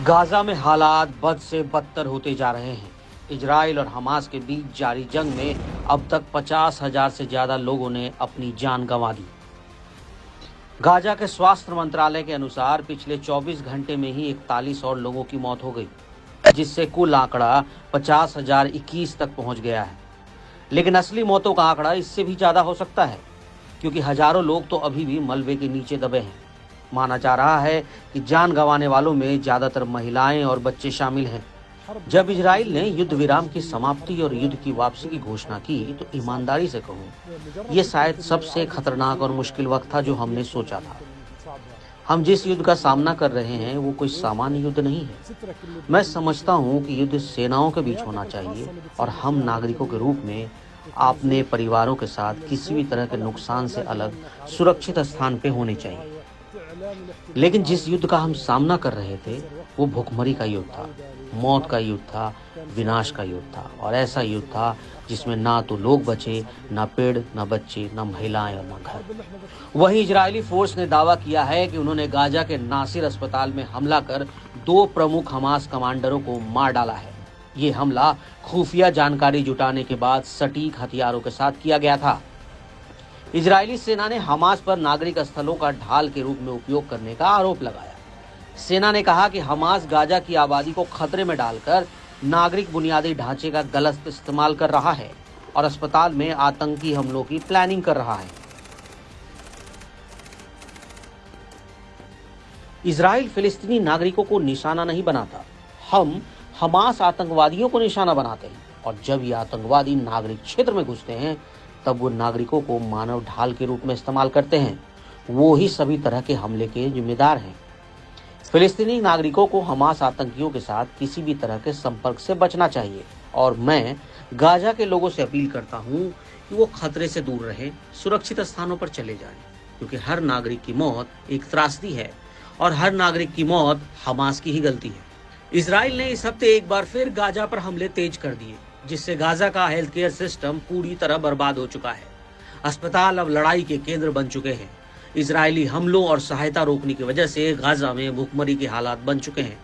Gaza में हालात बद से बदतर होते जा रहे हैं। इजराइल और हमास के बीच जारी जंग में अब तक 50,000 से ज्यादा लोगों ने अपनी जान गंवा दी। गाजा के स्वास्थ्य मंत्रालय के अनुसार पिछले 24 घंटे में ही 41 और लोगों की मौत हो गई, जिससे कुल आंकड़ा 50,021 तक पहुंच गया है। लेकिन असली मौतों का आंकड़ा इससे भी ज्यादा हो सकता है, क्योंकि हजारों लोग तो अभी भी मलबे के नीचे दबे हैं। माना जा रहा है कि जान गंवाने वालों में ज्यादातर महिलाएं और बच्चे शामिल हैं। जब इजराइल ने युद्ध विराम की समाप्ति और युद्ध की वापसी की घोषणा की, तो ईमानदारी से कहूं, ये शायद सबसे खतरनाक और मुश्किल वक्त था जो हमने सोचा था। हम जिस युद्ध का सामना कर रहे हैं वो कोई सामान्य युद्ध नहीं है। मैं समझता हूं कि युद्ध सेनाओं के बीच होना चाहिए और हम नागरिकों के रूप में अपने परिवारों के साथ किसी भी तरह के नुकसान से अलग सुरक्षित स्थान पे होने चाहिए। लेकिन जिस युद्ध का हम सामना कर रहे थे वो भूखमरी का युद्ध था, मौत का युद्ध था, विनाश का युद्ध था, और ऐसा युद्ध था जिसमें ना तो लोग बचे, ना पेड़, ना बच्चे, ना महिलाएं और ना घर। वहीं इजरायली फोर्स ने दावा किया है कि उन्होंने गाजा के नासिर अस्पताल में हमला कर 2 प्रमुख हमास कमांडरों को मार डाला है। ये हमला खुफिया जानकारी जुटाने के बाद सटीक हथियारों के साथ किया गया था। इजरायली सेना ने हमास पर नागरिक स्थलों का ढाल के रूप में उपयोग करने का आरोप लगाया। सेना ने कहा कि हमास गाजा की आबादी को खतरे में डालकर नागरिक बुनियादी ढांचे का गलत इस्तेमाल कर रहा है और अस्पताल में आतंकी हमलों की प्लानिंग कर रहा है। इजराइल फिलिस्तीनी नागरिकों को निशाना नहीं बनाता, हम हमास आतंकवादियों को निशाना बनाते हैं, और जब ये आतंकवादी नागरिक क्षेत्र में घुसते हैं तब वो नागरिकों को मानव ढाल के रूप में इस्तेमाल करते हैं। वो ही सभी तरह के हमले के जिम्मेदार हैं। फिलिस्तीनी नागरिकों को हमास आतंकियों के साथ किसी भी तरह के संपर्क से बचना चाहिए, और मैं गाजा के लोगों से अपील करता हूं कि वो खतरे से दूर रहें, सुरक्षित स्थानों पर चले जाएं, क्योंकि हर नागरिक की मौत एक त्रासदी है और हर नागरिक की मौत हमास की ही गलती है। इजराइल ने इस हफ्ते एक बार फिर गाजा पर हमले तेज कर दिए, जिससे गाजा का हेल्थ केयर सिस्टम पूरी तरह बर्बाद हो चुका है। अस्पताल अब लड़ाई के केंद्र बन चुके हैं। इजरायली हमलों और सहायता रोकने की वजह से गाजा में भूखमरी के हालात बन चुके हैं।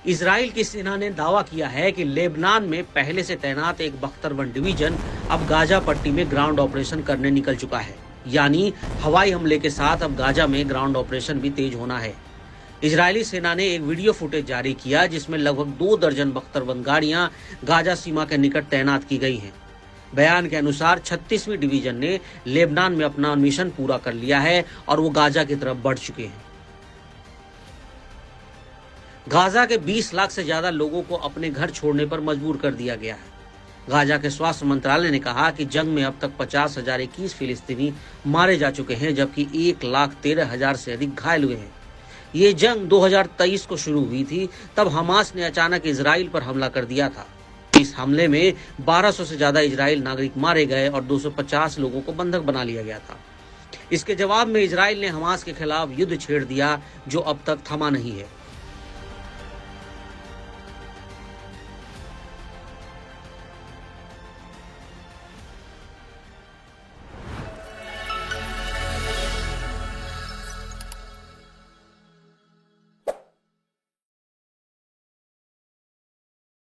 इजराइल की सेना ने दावा किया है कि लेबनान में पहले से तैनात एक बख्तरबंद डिवीजन अब गाजा पट्टी में ग्राउंड ऑपरेशन करने निकल चुका है। यानी हवाई हमले के साथ अब गाजा में ग्राउंड ऑपरेशन भी तेज होना है। इजरायली सेना ने एक वीडियो फुटेज जारी किया जिसमें लगभग 2 दर्जन बख्तरबंद गाड़ियां गाजा सीमा के निकट तैनात की गई हैं। बयान के अनुसार 36वीं डिवीजन ने लेबनान में अपना मिशन पूरा कर लिया है और वो गाजा की तरफ बढ़ चुके हैं। गाजा के 20 लाख से ज्यादा लोगों को अपने घर छोड़ने पर मजबूर कर दिया गया है। गाजा के स्वास्थ्य मंत्रालय ने कहा कि जंग में अब तक 50,021 फिलिस्तीनी मारे जा चुके हैं, जबकि 1,13,000 से अधिक घायल हुए हैं। ये जंग 2023 को शुरू हुई थी, तब हमास ने अचानक इजराइल पर हमला कर दिया था। इस हमले में 1200 से ज्यादा इजराइल नागरिक मारे गए और 250 लोगों को बंधक बना लिया गया था। इसके जवाब में इजराइल ने हमास के खिलाफ युद्ध छेड़ दिया, जो अब तक थमा नहीं है।